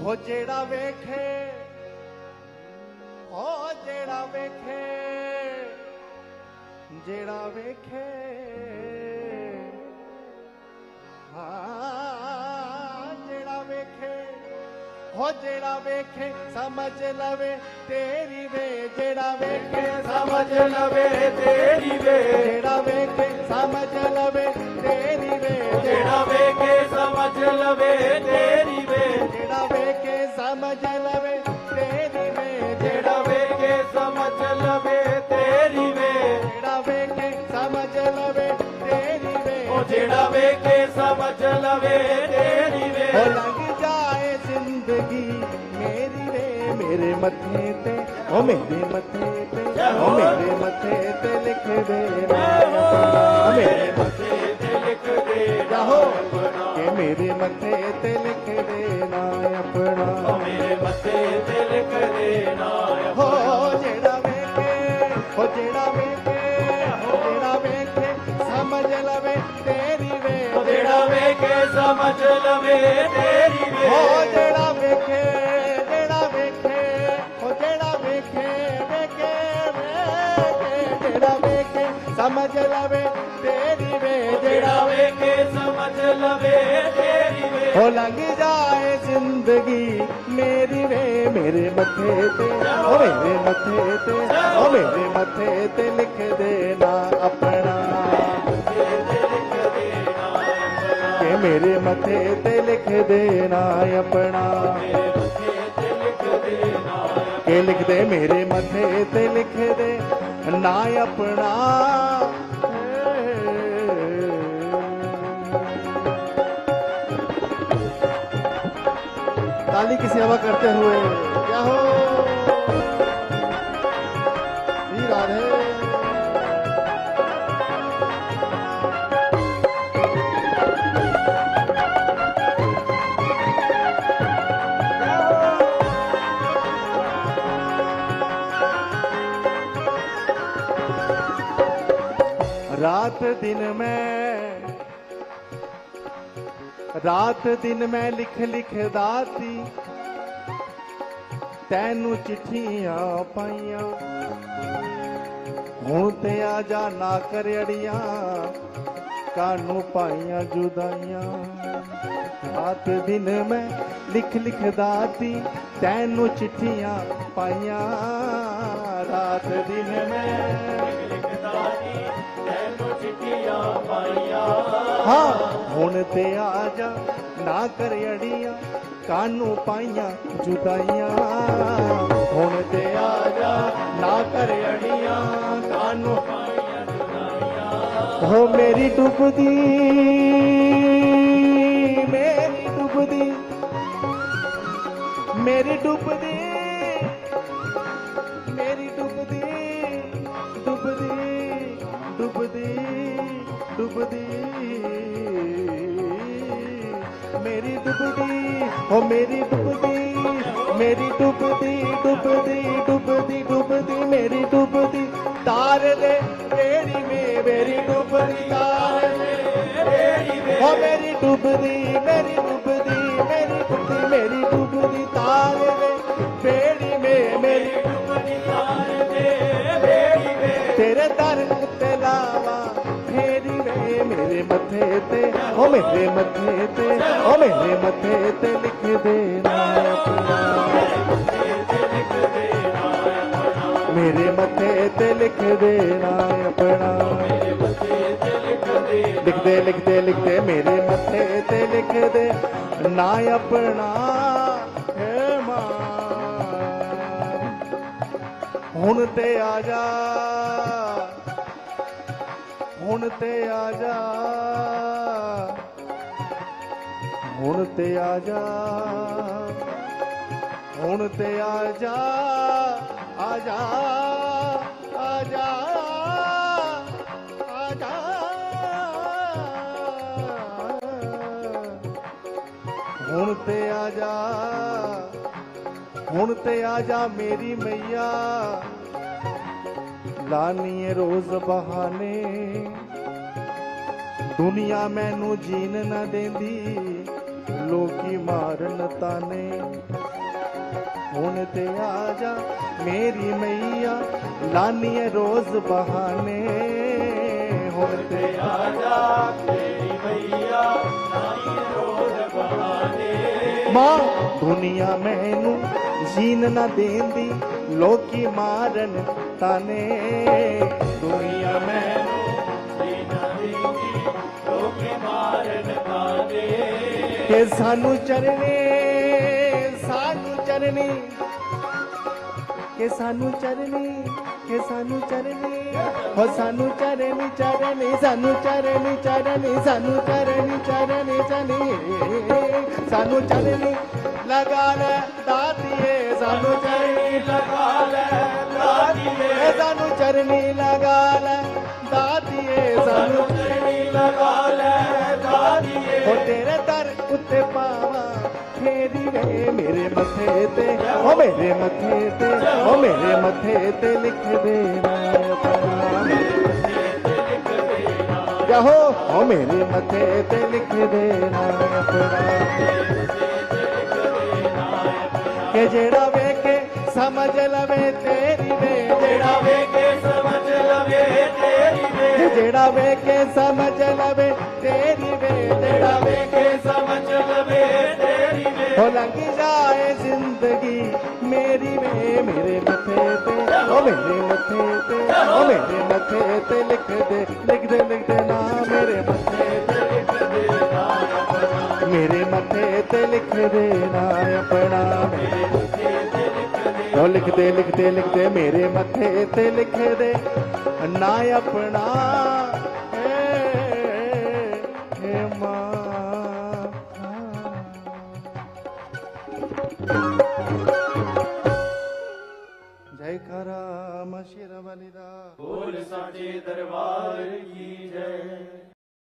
हो जेड़ा वेखे, हो जेड़ा वेखे, जेड़ा वेखे, हाँ जेड़ा वेखे, हो जेड़ा वेखे समझ लवे तेरी वे, जेड़ा वेखे समझ लवे तेरी वे, जेड़ा वेखे समझ लवे तेरी वे, जेड़ा वेखे समझ लवे तेरी वे, जेड़ा वेखे समझ लवे तेरी वे, जेड़ा वेखे समझ लवे तेरी वे, जेड़ा वेखे समझ लवे तेरी वे, ओ जेड़ा वेखे समझ लवे तेरी वे, हो लग जाए जिंदगी मेरी वे मेरे मथे ते, ओ मेरे मथे ते, ओ मेरे मथे ते लिख देना अपना, मेरे मथे ते लिख दे जाहो के मेरे मथे ते लिख देना अपना, ओ मेरे मथे ते लिख देना हो जेड़ा वेखे, हो जेड़ा वेखे, हो जेड़ा वेखे समझ लवे तेरी वे, ओ जेड़ा वेखे समझ लवे तेरी वे, हो जेड़ा वेखे, जेड़ा वेखे, हो जेड़ा वेखे, वेखे वेखे, जेड़ा वेखे समझ लवे तेरी वे, जेड़ा वेखे समझ लवे तेरी वे, हो लग जाए जिंदगी मेरी वे मेरे मथे ते, ओ मेरे मथे ते, ओ मेरे मथे ते लिख देना अपना, के मेरे मथे ते लिख देना अपना, के लिख दे मेरे मथे ते लिख दे ना अपना। ताली की सेवा करते हुए क्या हो श्री राधे। रात दिन में लिख लिख दाती तैनू चिट्ठियां पाइयां, हुण ते आजा ना कर अड़ियां कानू पाइयां जुदाइयां। रात दिन में लिख लिख दाती तैनू चिट्ठियां पाइयां, रात दिन में हाँ हुण ते आजा ना कर अड़ियां कानू पाइयां जुदाइयां, हुण ते आजा ना कर अड़ियां कानू पाइयां जुदाइयां। हो मेरी डुबदी, मेरी डुबदी, मेरी डुबदी, मेरी डुबदी, डुबदी, डुबदी, डुबदी, मेरी डुबदी, हो मेरी डुबदी, मेरी डुबदी, डुबदी, डुबदी, डुबदी, मेरी डुबदी तार ले तेरी में, मेरी डुबदी तार ले तेरी में, हो मेरी डुबदी, मेरी डुबदी, मेरी डुबदी, मेरी डुबदी तार ले बेड़ी में, मेरी डुबदी तार ले बेड़ी में, तेरे दर ते लावा फेरी वे मेरे मथे ते, ओ मेरे मथे ते, ओ मेरे मथे ते लिख देना अपना, मेरे मथे ते लिख देना अपना, लिख दे लिख दे लिख दे मेरे मथे ते लिख दे ना अपना। हे मां हुण ते आजा, हुण ते आजा, हुण ते आजा, हुण ते आजा, आजा, आजा, आजा, हुण ते आजा, हुण ते आजा मेरी मैया, लानी रोज बहाने दुनिया मैनू जीन ना देंदी लोकी मारन ताने हुण ते आजा मेरी मैया लानी है रोज बहाने हुण ते आजा तेरी मैया लानी रोज बहाने मां दुनिया मैनू जीन ना देंदी लोकी मारन ताने दुनिया मैनू के सानू चरने के सानू चरनी हो सानू चरनी सानू चरनी सानू चरनी लगा ले दादिए सानू चरनी लगा ले दादिए सानू चरनी लगा ले दादिए सानू चरनी लगा ले दादिए हो तेरे दर उत्ते पावा फेरी वे मेरे मथे ते ओ मेरे मथे ते ओ मेरे मथे ते लिख देना अपना जाहो ओ मेरे मथे ते लिख देना अपना के जेड़ा वेखे समझ लवे तेरी वे जेड़ा वेखे समझ लवे तेरी वे जेड़ा वेखे समझ लवे तेरी वे जेड़ा वेखे समझ लवे तेरी वे हो लंघ जाए जिंदगी मेरी वे मेरे मथे पे ओ मेरे मथे पे ओ मेरे मथे पे लिख दे ना मेरे मथे पे लिख दे ना अपना मेरे मथे पे लिख दे ना अपना ओ लिख दे मेरे मथे पे लिख दे ना अपना हे मां जय करा मशीर वाली दा बोल साचे दरबार की जय।